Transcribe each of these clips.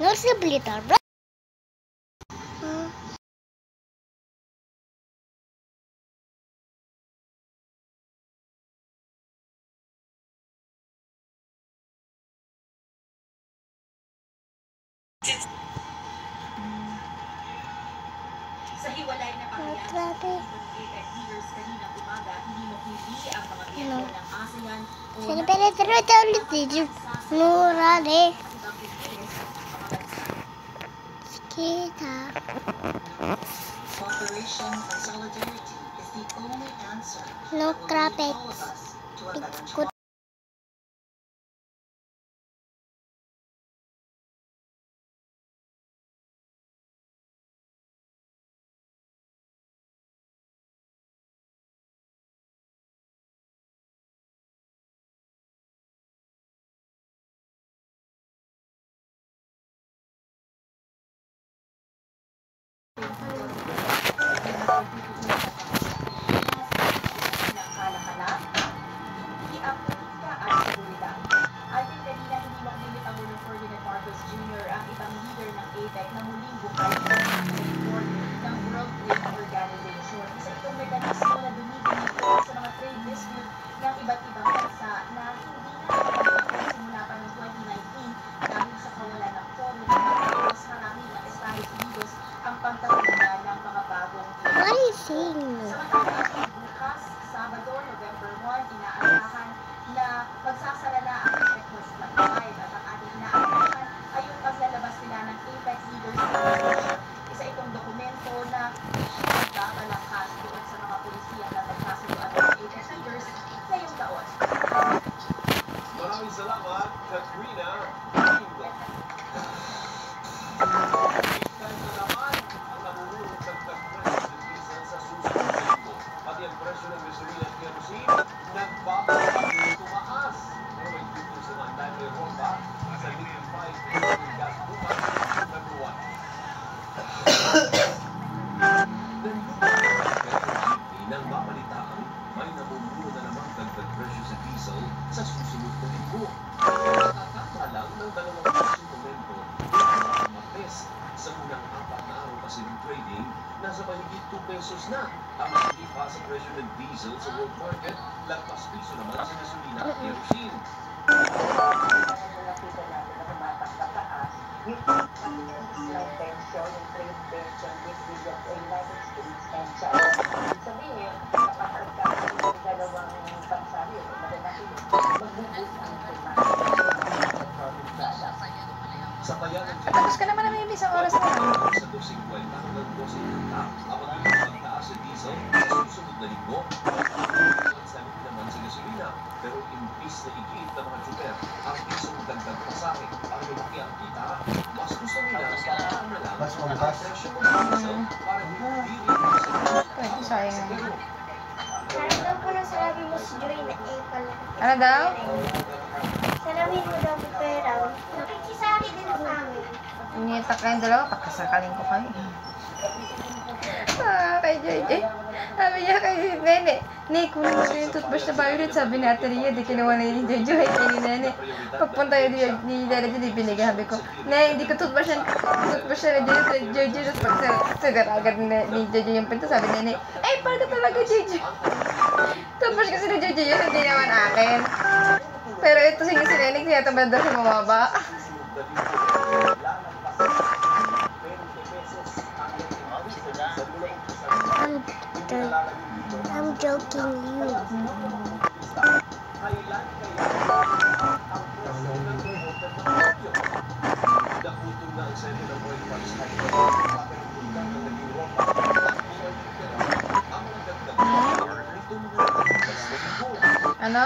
No simulator, bro. Sa hiwalay na pagkakataon ng APEC leaders kaninang umaga, hindi mapili ang mga miyembro ng ASEAN o Sino penetrate ulit dito? Nurade. Kita. cooperation and solidarity is the only answer No that will lead traffic. all of us to a better Good. tomorrow. What are you saying? Bukas, Sabado, November 1, inaasahan na magsasara na ang APEC Plus Club 5 at ang ating inaasahan ay yung paglalabas nila ng APEC Leaders Declaration. Isa itong dokumento na nagbabalangkas doon sa mga pulisiyang na nagsasaluan ng APEC Leaders ngayong taon. Maraming salamat, Katrina. Ang presyo ng gasolina at kerosene nagbabalang tumaas. Pero may tutong sa mga dahil may rollback sa liquid price ng gas bukas November 1. Nang mapalitaan, may namumuno na naman dagdag presyo sa diesel sa susunod na linggo. Nakakata lang ng 2 momento ng Martes. Sa unang 4 na araw kasi ng trading, nasa mahigit 2 pesos na ang hindi pa sa presyo ng diesel sa world market, lagpas piso naman sa gasolina at kerosene. Nakita natin na tumatak na taas yung tension, yung trade tension between the United States and China. Sabihin, kapag yung dalawang bansa yun, malalaki yun, magbubus ang Sa bayan ng Tapos ka naman namin yung isang oras na lang. sa 2.50 hanggang 12.50 ang magiging pagtaas sa diesel sa susunod na linggo. 1.70 naman sa gasolina, pero imbis na igit ng mga tsuper ang isang dagdag pasahe para lumaki ang kita, mas gusto nila pataan na lang ang presyo ng diesel para hindi rin Ay, sayang. Parang daw po nang sarabi mo si Joy na pala. Ano daw? Salamin mo daw yung pera. Nakikisari din sa amin. Initak kayong dalawa, pagkasakalin ko kayo. Kay JJ. Sabi niya kay Nene, kunin mo yung toothbrush na violet. Sabi ni Ate Ria, di kinuha na yung JJ. Kay ni Nene. Pagpunta yun ni Dada Didi, binigay. Sabi ko, hindi ko toothbrush na JJ. Tapos pagsagar agad ni JJ yung pinto. Sabi ni Nene, paano talaga JJ? Toothbrush kasi ni JJ yun, hindi naman akin. Pero ito si Nene, kaya tambal daw sa mababa. I'm joking you. Ano?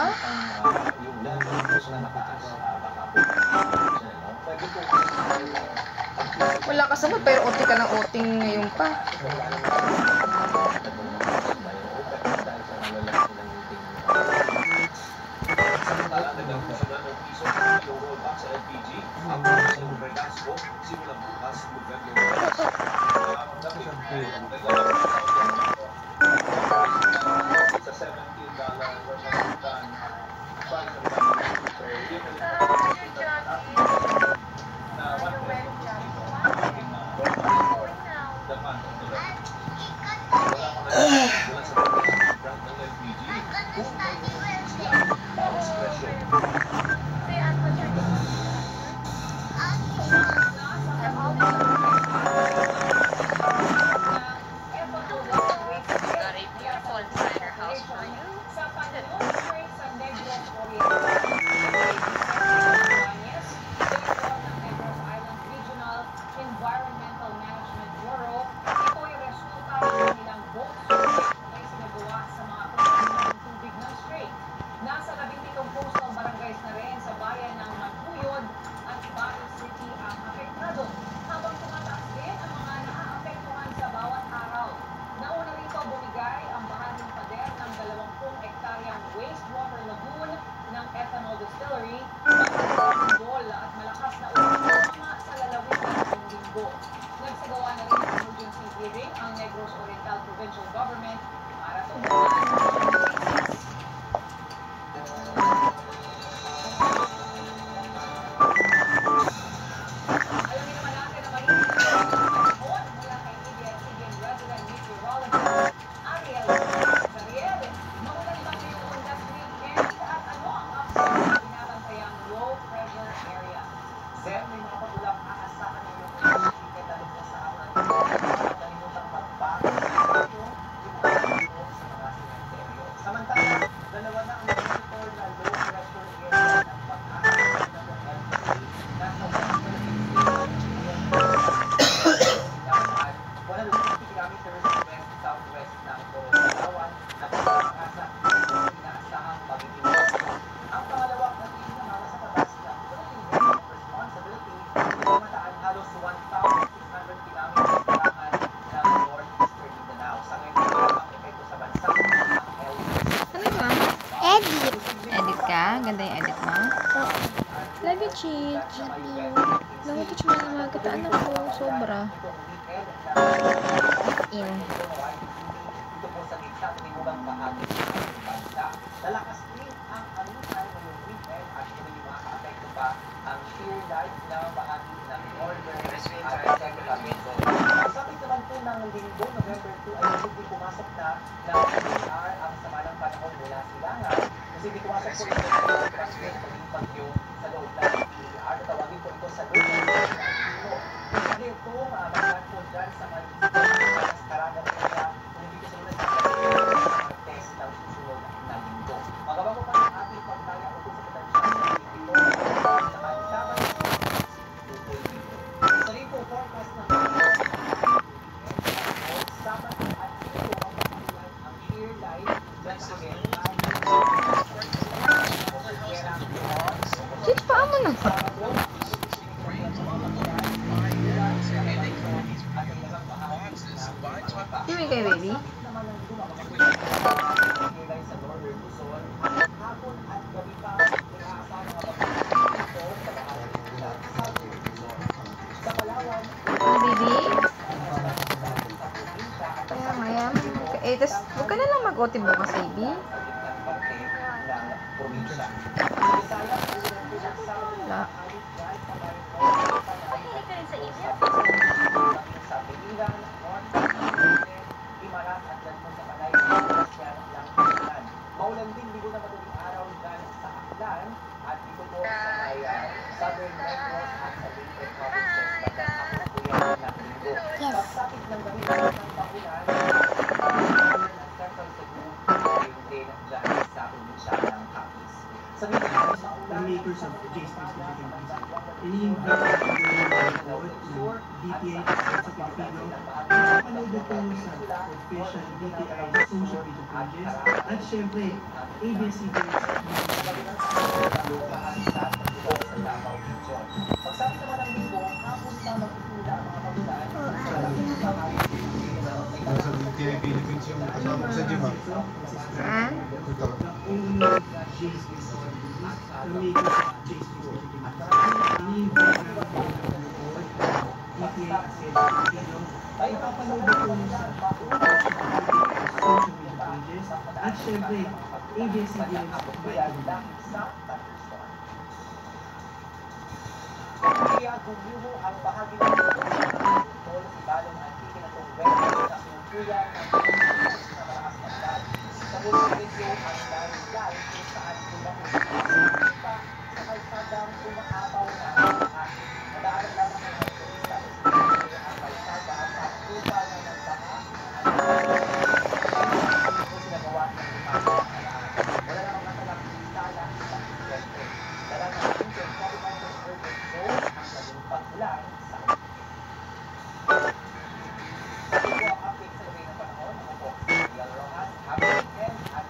Wala ka sa mo, pero oting ka ng oting ngayon pa. Samantala, nagkakusunan ng piso yung rollback sa LPG ang presyo ng Velasco simula bukas November 1. Sa $17 per metric ton, price of na 1 peso linggo. Nagsagawa na rin ng emergency hearing ang Negros Oriental Provincial Government para sa Edit ka? Ganda yung edit mo? Love you, Chich. Nangutot siya mga magkataan ako. Sobra. In. Ito po sa gitna ng ibang bahagi ng ating bansa. Lalakas din ang alutan ngayong weekend at hindi makaka-apekto pa ang shear light na bahagi ng northern at central Luzon. Sabit naman po ng linggo, November 2 ay hindi pumasok na ng PDR ang sama ng panahon mula silangan. Kasi hindi pumasok po ito sa pagkakaswing paging bagyo sa loob ng PDR. Tawagin po ito sa loob ng PDR. Kasi ito, maamahan po dyan sa mga karangan nila kung hindi ko sunod sa test ng susunod na linggo. Magawa ko pa ng ating pagtaya o kung sa potensyal na ito sa kantaban sa rin po forecast ng Sabado at Linggo ang pagkulan ang shear line dyan sa Chich, paano na? Give kay baby. Baby? Kaya nga yan. Tas huwag ka na lang mag-OT bukas, baby. Wala. Mahilig ka rin sa email? Maulan din ligo na madaling araw dyan sa Aklan at dito po sa may Southern Negros at sa Leyte provinces pagkakapos po yan ng linggo. Pagsapit ng gabi ng pagulan ng Central Cebu yung din dyan sa probinsya ng Capiz. Sa dito sa ulan, the makers of J-Space ini-invite ng DTI sa Pilipino. Napanood ito sa official DTI social media pages at syempre ABS-CBN. Pagsapit naman ng linggo, hapon na magpupula ang mga pagulan. Nasa DTI Philippines yung kasama ko sa gym, ha? Ha? Ito. The owner of J-Space, the makers of J-Space, ini-invite ng DTI at Pilipino. Napapanood ito sa social media pages at syempre ABS-CBN. Kaya gumuho ang bahagi ng tol si Balong Antique na itong website sa sumukuyan ng Pilipinas na malakas ng dahil. Sa buong video ang dahil kung saan kumahuli pa sa kalsadang kumakabaw na at madaanan lamang ng mga turista ang kalsada at lupa na nagbaha at ito sinagawa ng limang wala namang natanang sala sa siyempre. Dala ng ating COVID-19 urban zone ang naging pagmulan sa ito ang update sa labay ng panahon. Ako po, Miguel Rojas, happy weekend at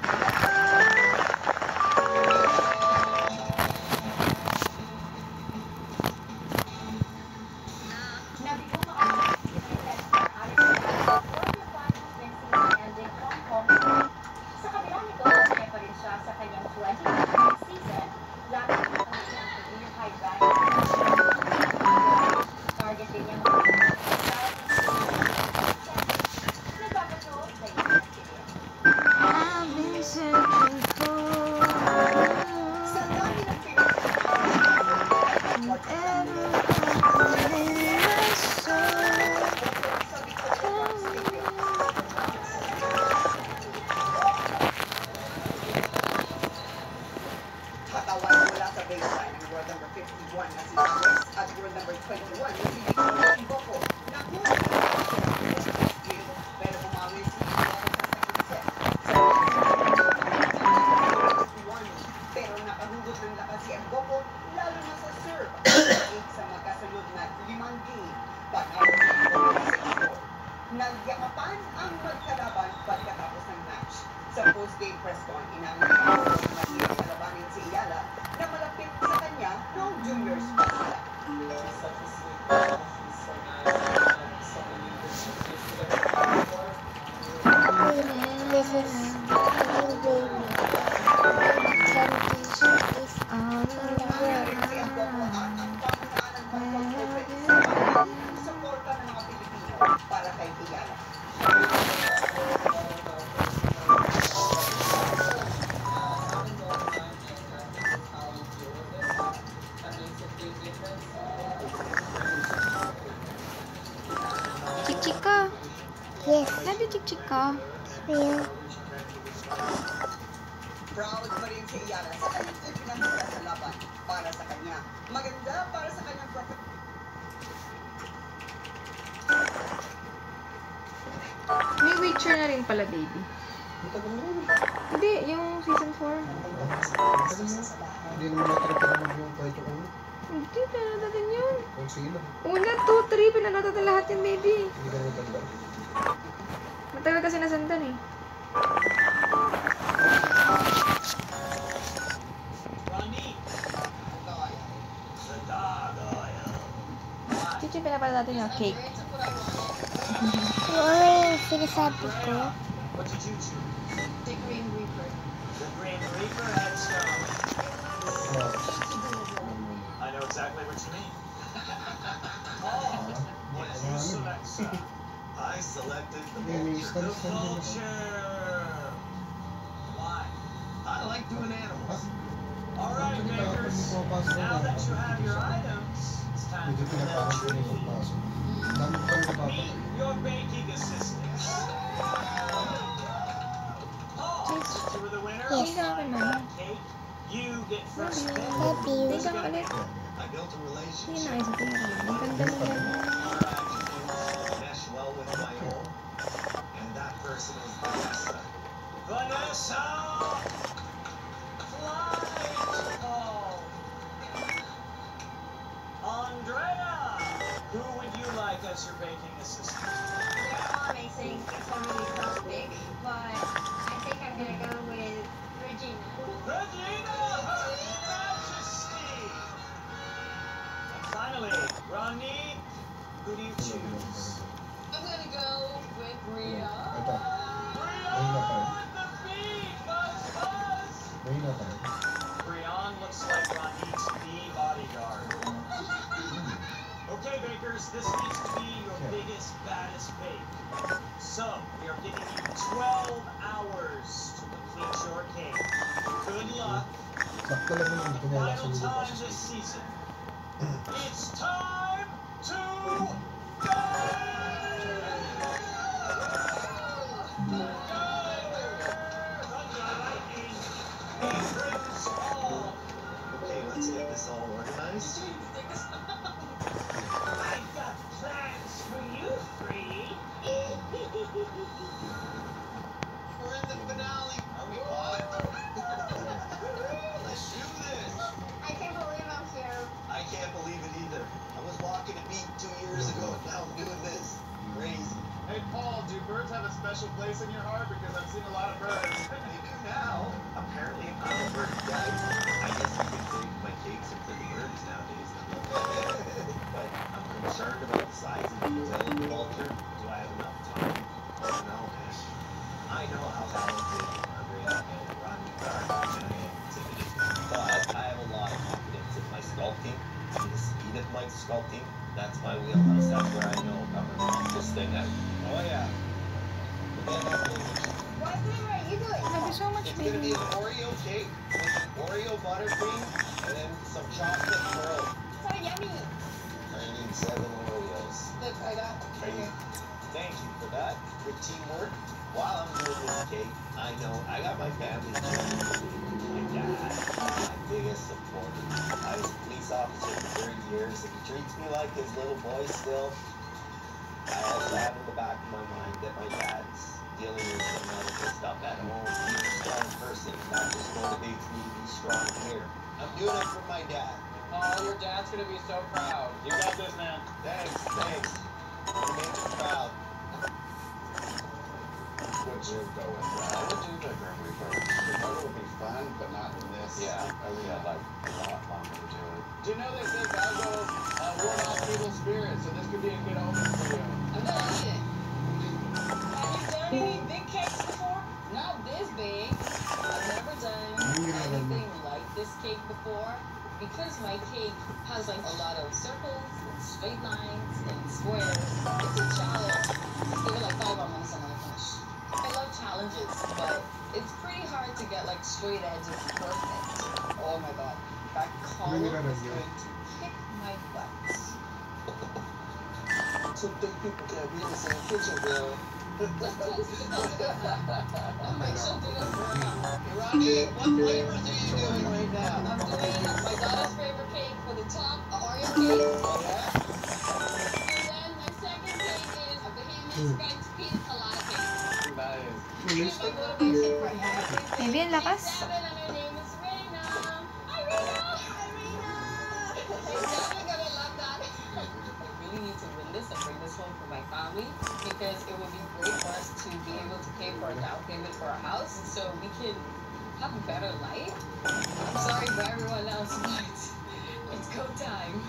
Katawan mula sa baseline ng world number 51 na si West at world number 21 na si Victoria Iboko. Nakuha pero bumawi si pero nakahugot ng lakas si Iboko lalo na sa serve sa magkasunod na 5 game. Panalo si Iboko sa 6-4. Nagyakapan ang magkalaban pagkatapos ng match. Sa post-game press con, inamin ni Iboko na masira kalabanin si Iyala na malapit sa kanya noong juniors pa sila. This is temptation is on the Si Iboko at ang pamunaan ng mga suporta ng mga Pilipino para kay Iyala. Chika. Yes, Sabi chika. real. Proud pa rin si Iyala sa kanyang ipinakita sa laban para sa kanya. Maganda para sa kanyang May Witcher na rin pala, baby. Hindi, yung season 4. Hindi naman natrapin naman yung kahit yung ulo. Hindi, pinanood natin yun. Kung sino. Una, 2, 3, pinanood natin lahat yun, baby. Hindi ka naman tanda. Matagal kasi nasandan eh. Chichi, pinapala natin yung cake. Ano yung sinasabi ko? What did you choose? The Green Reaper. The Grim Reaper headstone. I know exactly what you mean. What did you select, sir? I selected the vulture. The vulture. Why? I like doing animals. All right, makers. Now that you have your items, it's time Medyo for the pinapakot ko treat. yung pagpasok. Dami ko pang napapatay. Meet your baking assistants. Oh, you were the winner? Yes. Tingnan ka na. Kate, you get first pick. Happy. Tingnan ka ulit. I built a Hindi relationship. na, isa tingnan ka. Ang ganda mo yan. Our actions mesh well with my own. And that person is Vanessa. Vanessa! Flight call! Andrea! Who would you like as your baking assistant? They're all amazing. It's a really tough pick, but I think I'm gonna go with Regina. Regina! Her Majesty! And finally, Ronnie, who do you choose? I'm gonna go with Rhea. Ito. Mahina pa rin. With the beat! Buzz, buzz! Mahina pa rin. Brian looks like Ronnie's the bodyguard. Okay, bakers, this needs to be your biggest, baddest bake. So, we are giving you 12 hours to complete your cake. Good luck. Sakto lang yung hindi ko niya Final nasa time lupa. this season. It's time to Okay, let's get this all organized. I've got plans for you three. We're in the finale. Are we on? Let's do this. I can't believe I'm here. I can't believe it either. I was walking a beat 2 years ago, and now I'm doing this. Crazy. Hey Paul, do birds have a special place in your heart? Because I've seen a lot of birds. They do now. Apparently, I'm a bird guy. I guess you could say my cakes are for the birds nowadays. But I'm concerned about the size and detail of the vulture. Do I have enough time? No, man. I know how talented Andrea and Ronnie are, and I am intimidated. But I have a lot of confidence in my sculpting and the speed of my sculpting. That's my wheelhouse. That's where I know I'm gonna knock this thing out. Oh yeah. What flavor are you doing? Love you so much, It's gonna be baby. an Oreo cake with Oreo buttercream and then some chocolate pearl. So yummy. I need 7 Oreos. Look, I got it. Thank you for that. Good teamwork. While I'm doing this cake, I know I got my family. My dad, my biggest supporter. I was a police officer for 30 years, and he treats me like his little boy still. I also have in the back of my mind that my dad's dealing with some medical stuff at home. He's a strong person. That just motivates me to be strong here. I'm doing it for my dad. Oh, your dad's gonna be so proud. You got this, man. Thanks. You make me proud. What's your go with that? I would do the Grim Reaper. The photo would be fun, but not in this. Yeah. I would have like a lot longer to do it. Do you know they say Gago ward off evil spirits, so this could be a good omen for you. I'm gonna eat it. Have you done any big cakes before? Not this big. I've never done anything like this cake before. Because my cake has like a lot of circles and straight lines and squares, it's a challenge. Just give it like 5 more minutes and I'm finish. I love challenges, but it's pretty hard to get like straight edges perfect. Oh my god, that color is going to kick my butt. Two big people can't be in the same kitchen, girl. Let's close it up. I'll make sure to do this for now. Rocky, what flavors are you doing right now? I'm doing my daughter's favorite cake for the top, a Oreo cake. Oh, yeah? And then my second cake is a Bahamian French pina colada cake. Nice. She's my motivation for everything. Maybe ang lakas. She's 7 and her name is Reina. Hi, Reina! Hi, Reina! She's definitely gonna love that. I really need to win this and bring this home for my family because it would be great for us to be able to pay for a down payment for a house so we can have a better life. I'm sorry for everyone else, but it's go time.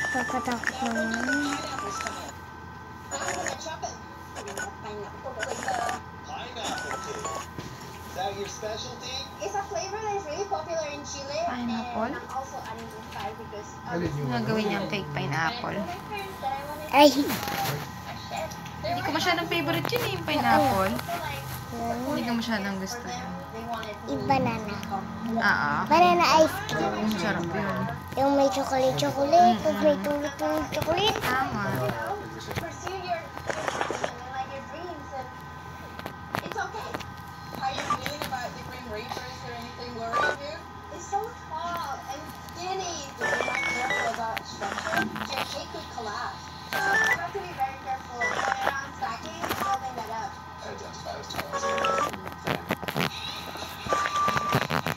Kakatakot naman. Pineapple cake. Is that your specialty? It's a flavor that is really popular in Chile. Pineapple? And I'm also adding this side because Gagawin niyang cake pineapple. Ay! Hindi ko masyadong favorite yun eh, yung pineapple. Hindi ko masyadong gusto yun. Banana. Banana ice cream. Sarap yun. Yung may chocolate, tapos may tulog-tulog chocolate. Tama. pursue your like your dreams and it's okay. How are you feeling about the Grim Reapers or anything worrying you? It's so tall and skinny. You're not careful about structure. Your cake could collapse. So you have to be very careful going around stacking and building that up. I identify as tall as you.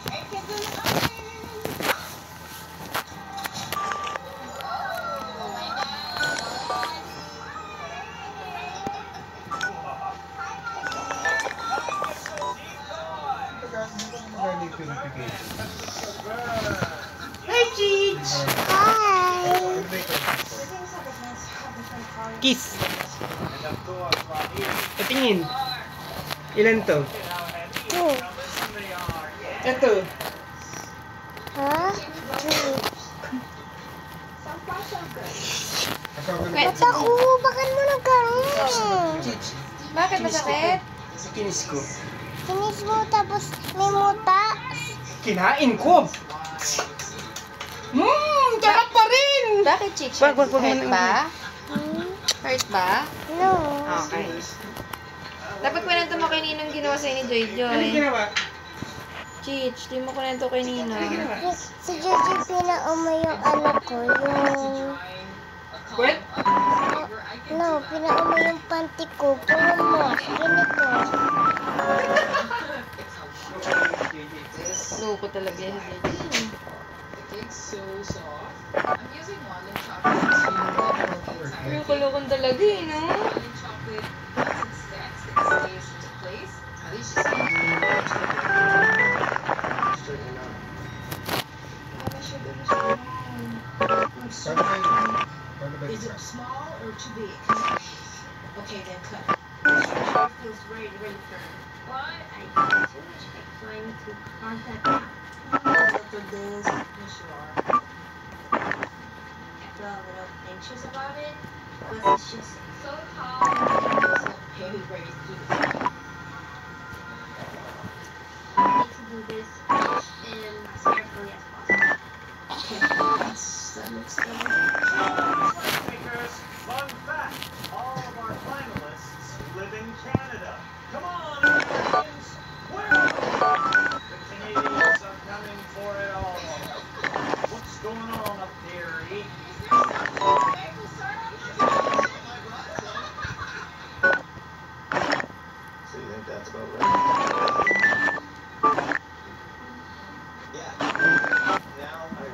It can do nothing. Oh my god! Hi, Cheech! Hi! Kiss! Patingin. Ilan to? 2. Ito. Ha? 2. Wait, Ba't ako? Bakit mo nagkaroon? Cheech. bakit masakit? Kinis ko. Kinis mo tapos may muta. Kinain ko! Sarap pa rin! Bakit, Chich? Wag mo Hurt na- ba? Hurt ba? No. Okay. Dapat kwento mo kay Ninong ginawa sa'yo ni Joy Ano Joy. ginawa? Chich, di mo kwento kay Ano Ninong. ginawa? Si Jojo pinauma yung anak ko, yung... What? No, pinauma yung panty ko. Puro mo, ganito. Loko talaga yan. The cake's so soft. I'm using almond chocolate. Yung kulokon talaga eh, no? Almond chocolate, once it sets, it stays into place. At least you see. Is it small or too big? Okay, then cut. It feels very, very firm. What I do is I trying to contact For this, yes you are. I feel a little anxious about it, but it's just so tall and it's so Very, very thin.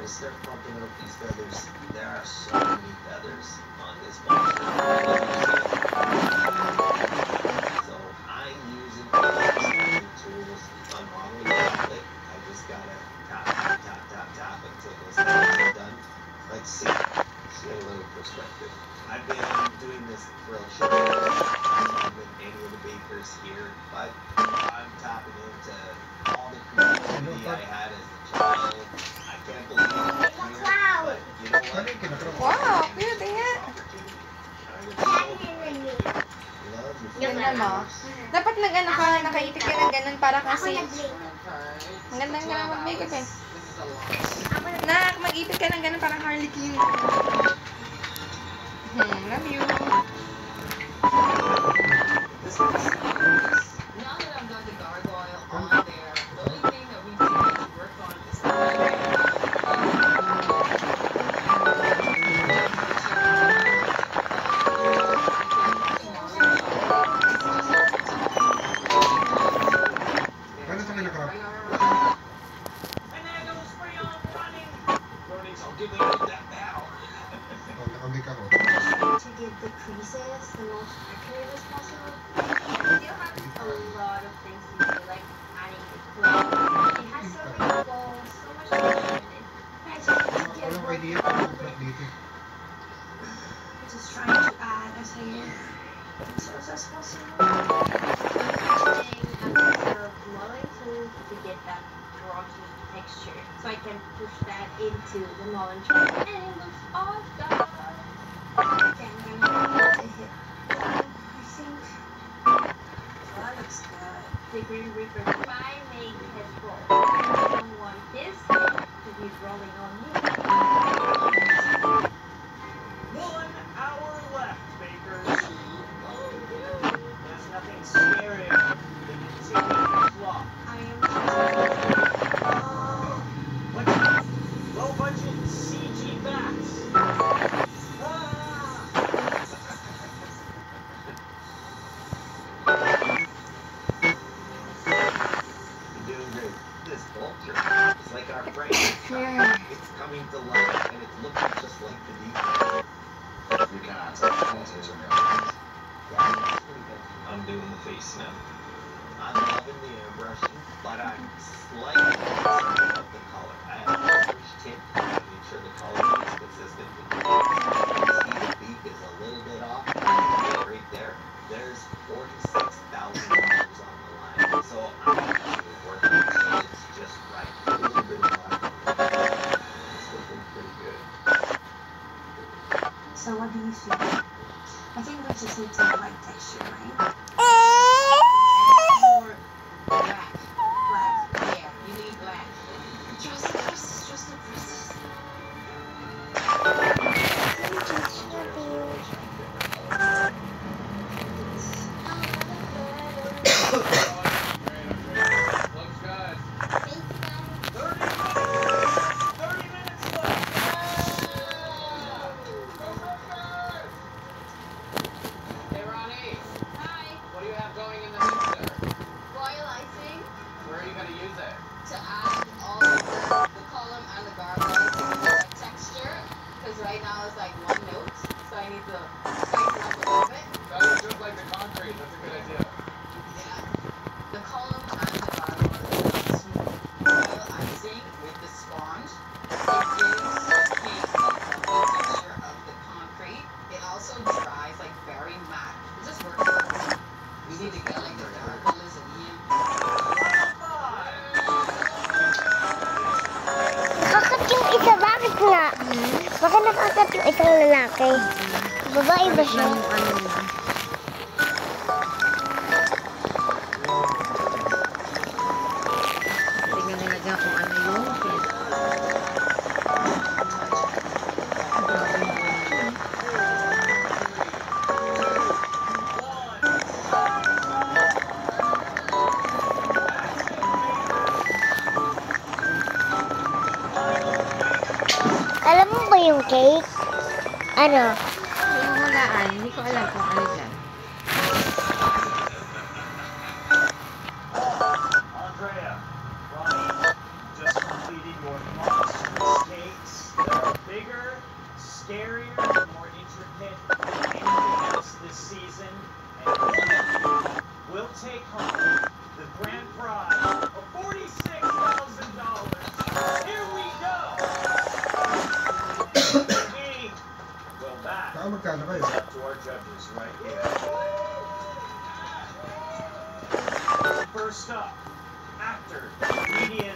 gonna start pumping out these feathers. There are so many feathers on this monster. So I'm using tools. I'm modeling it. I just gotta tap until those feathers are done. Let's see. See a little perspective. I've been doing this for a short time with any of the bakers here, but I'm tapping into all the creativity I had as a child. I can't believe it's here, but you know what? Wow, cute yan. Ganyan mo. Dapat nakaipit ka ng ganun para kasi ang ganda nga mag-makeup eh. Nak, mag-ipit ka ng ganun parang Harley Quinn. Love you. Now that I've got the gargoyle on there, the only thing that we do is work on is to give the creases the most accurate as possible. You still have a lot of things to do, like adding the cloth. It has so many balls, so much texture in it. I just trying to add as many details as possible. Using a bit of modeling tool to get that rocky texture, so I can push that into the modeling tool, and it looks awesome. Okay, I'm gonna hit it. I think that looks good. The Grim Reaper might make his roll. I don't want his head to be rolling on me. 1 hour left, bakers. There's nothing scary than continuing flop. I am Low budget CG bats. This vulture is like our brain. It's coming to life and it's looking just like the deep. You cannot tell politics are going. Yeah, that's pretty good. I'm doing the face now. I'm loving the airbrushing, but I'm slightly concerned about the color. I have a brush tint to make sure the color is consistent with the see the beak is a little bit off. Yeah, right there. There's $46,000 on the line. So I'm actually working until it's just right. A little bit of black. It's looking pretty good. So what do you think? I think we just need some white texture, right? or black. Black? Yeah, you need black. Trust the process. Looks good. 30 minutes left. Hey, Ronnie. Hi. What do you have going in the mixer? Royal icing Where are you going to use it? to add all of the column and the gargoyle to the texture. Because right now it's like one note, so I need to spice it up a little bit. That looks just like the concrete. That's a good idea. Yeah. The column and the gargoyle is smooth. Royal icing with the sponge. It gives the cake the texture of the concrete. It also dries like very matte. It just works. We need to get like the darker Lizzie. Nakakat yung isa, bakit nga? Bakit nakakat yung isang lalaki? Babae ba siya? Tingnan nila dyan kung ano yung Alam mo ba yung cake? Ano? yung hulaan. Hindi ko alam kung ano dyan. Andrea, Ronnie, just completed your monstrous cake judges right here. First up, actor, comedian.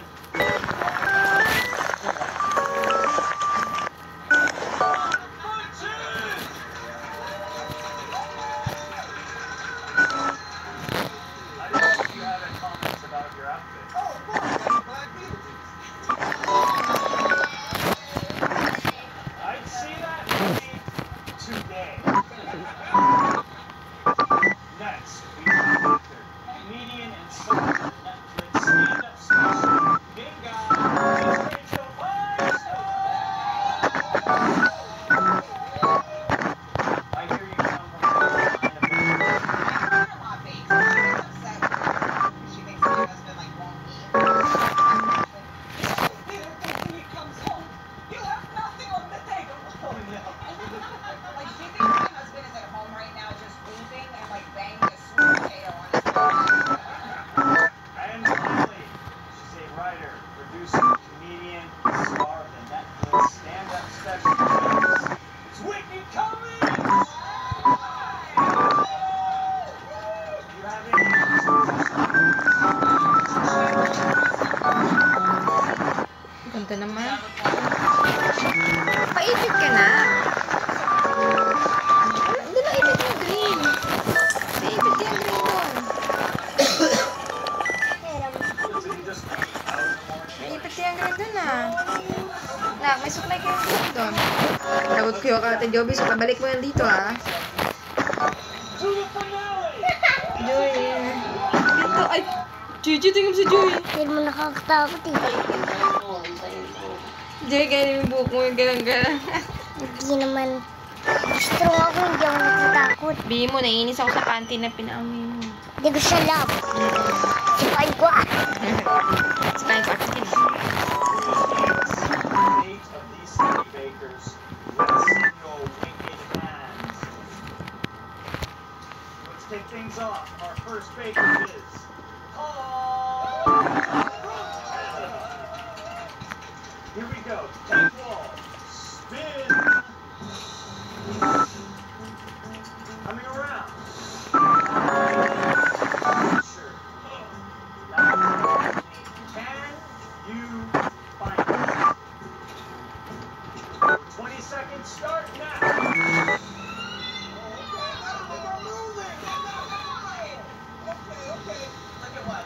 Ganda naman. Paipit ka na. Hindi na ipit yung green. Paipit yung green doon. Paipit yung green doon ah. Nak, may suklay kayo green doon. Takot kayo ka, Ate Joby. So, pabalik mo yan dito ah. Joy. Dito, ay. Gigi, tingnan si Joy. Hindi mo nakakatakot eh. Joy, kaya yung buhok mo yung galang-galang. Hindi naman. Strong ako, hindi ako natatakot. Bihin mo, naiinis ako sa panty na pinaamoy mo. Hindi ko siya love. Sukain ko ah. Sukain ko akin. Let's take things off. Our first baker is... Here we go. Take wall. Spin. Coming around. Sure. Can you find it? 20 seconds start now. Okay. Look at what?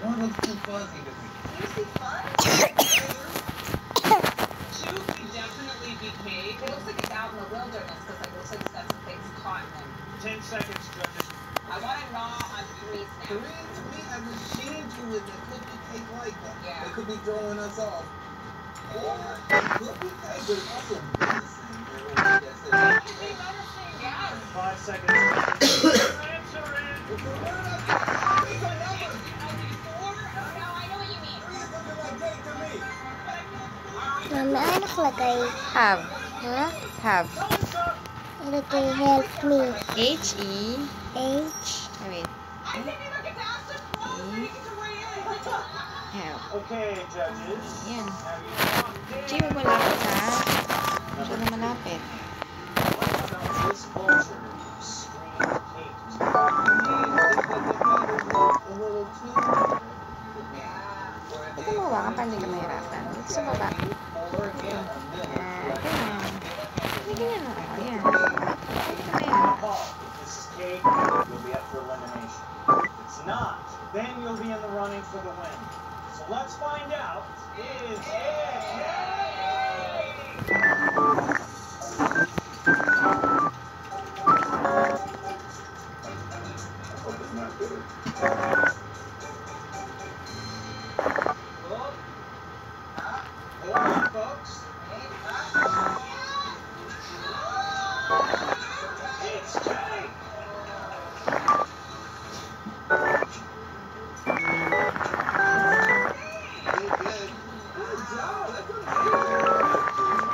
No, it looks too fuzzy to me. You see fun? Two could definitely be cake. It looks like it's out in the wilderness because it looks like it's got some things caught in them. 10 seconds, judges. I want it raw on 3 snaps. To me, I've been seeing to it that could be cake like that. Yeah. It could be throwing us off. Or it could be cake, but it's also medicine. Yes. 5 seconds. Answer it. Mami, ano nakalagay? Have. Ha? Have. Ilagay help me. H-E. H. Wait. Help. Okay, judges. Yan. Have you locked in? G, huwag malapit ha. Siya na malapit. What's on this culture? Scream cake. A little too. Ito mo ba? Paano hindi ka mahirapan? Dito sa baba. Yan. Ganyan. Hindi ganyan na ako. Yan. Hindi ka mahirapan. Paul, if this is cake, you'll be up for elimination. If it's not, then you'll be in the running for the win. So let's find out. Is it Hope it's not good. Hold on, folks. It's cake.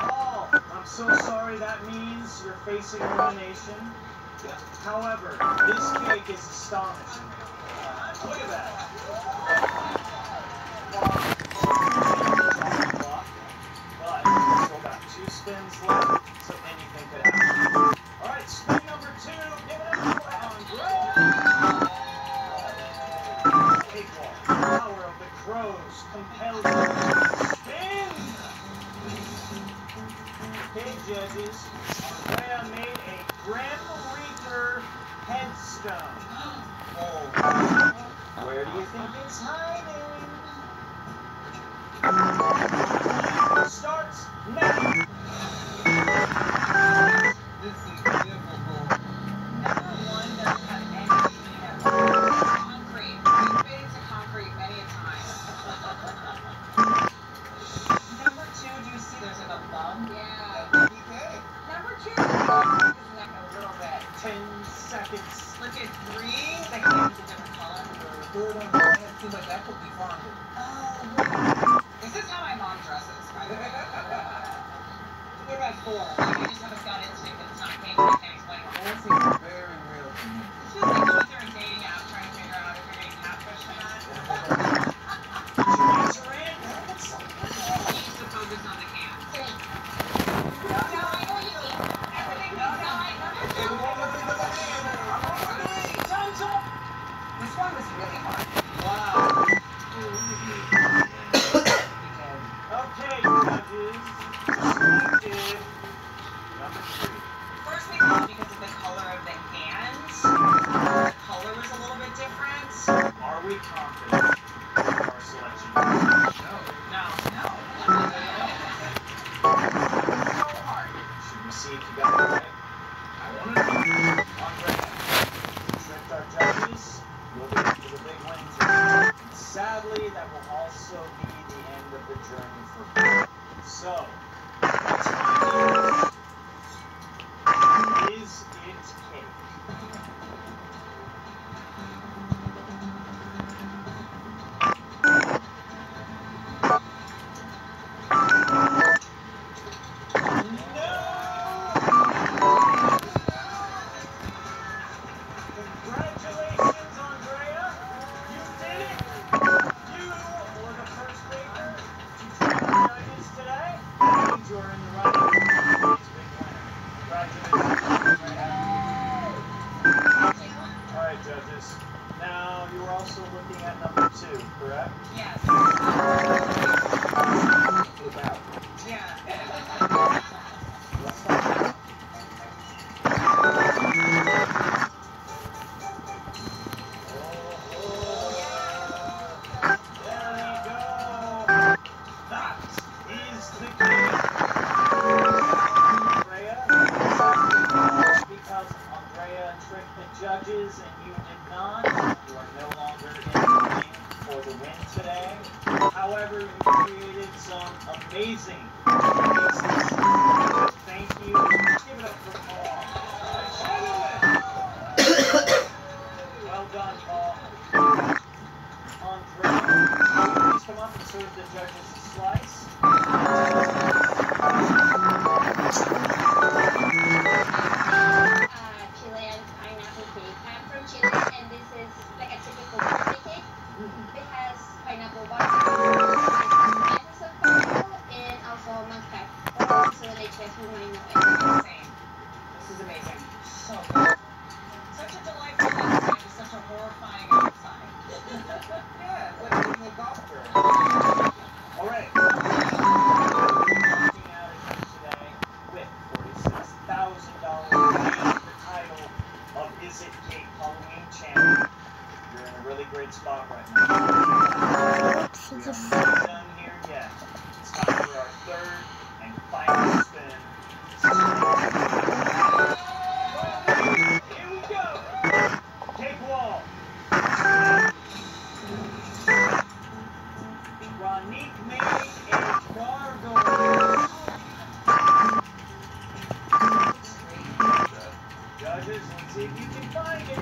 Paul, I'm so sorry. That means you're facing elimination. However, this cake is astonishing. Look at that. But we've still got 2 spins left, so anything could happen. All right, spin number 2. held spin. Okay, judges. Andrea made a Grim Reaper headstone. Oh, where do you think it's hiding? Starts now. This is difficult. Number one doesn't have anything at all. Concrete. We've been to concrete many a time. Number two, do you see there's like a bump? Yeah. Number two, is like a little bit. 10 seconds. Look at three. Like it's a different color. Third on the hand seems like that could be fun. This is how my mom dresses, by the way. What about four? Like, I just have a gut instinct that it's not pink. I can't explain why. That seems very real to me. It feels like going through a dating app trying to figure out if you're getting catfished or not. He needs to focus on the can. No, I know you mean. Everything goes on. Time's up. This one was really hard. Wow. Okay, judges. Selected number 3. First we thought because of the color of the hands, the color was a little bit different. Are we confident in our selection? No. So hard. Should we see if you got it right? I want to know. Andrea, tricked our judges. You'll be into the big win today. And sadly, that will also be the end of the journey for you. So, let's find out. Is it cake? Congratulations, Andrea. You did it. You were the first baker to try the judges today. That means you're in the running. It's a big winner. Congratulations, Andrea. All right, judges. Now, you were also looking at number 2, correct? Yes. Flip out. Yeah. Let's find out. There we go. That is the game. Andrea, because Andrea tricked the judges and you did not, you are no longer in the game for the win today. However, you created some amazing pieces. Thank you. Give it up for Paul. Well done, Paul. Andrea, please come up and serve the judges a slice. Chilean pineapple cake. I'm from Chile, and this is like a typical birthday cake. It has pineapple butter, slices of pineapple, and also mascarpone. So leche humano. Same. This is amazing. So good. Such a delightful outside, just such a horrifying outside. Yeah, it's like being a doctor. All right. Looking at it today with $46,000 and the title of Is It Cake Halloween Champion. You're in a really great spot right now. We are not done here yet. It's time for our third and final spin. Here we go. Cake wall. Ronique made a gargoyle. Judges, let's see if you can find it.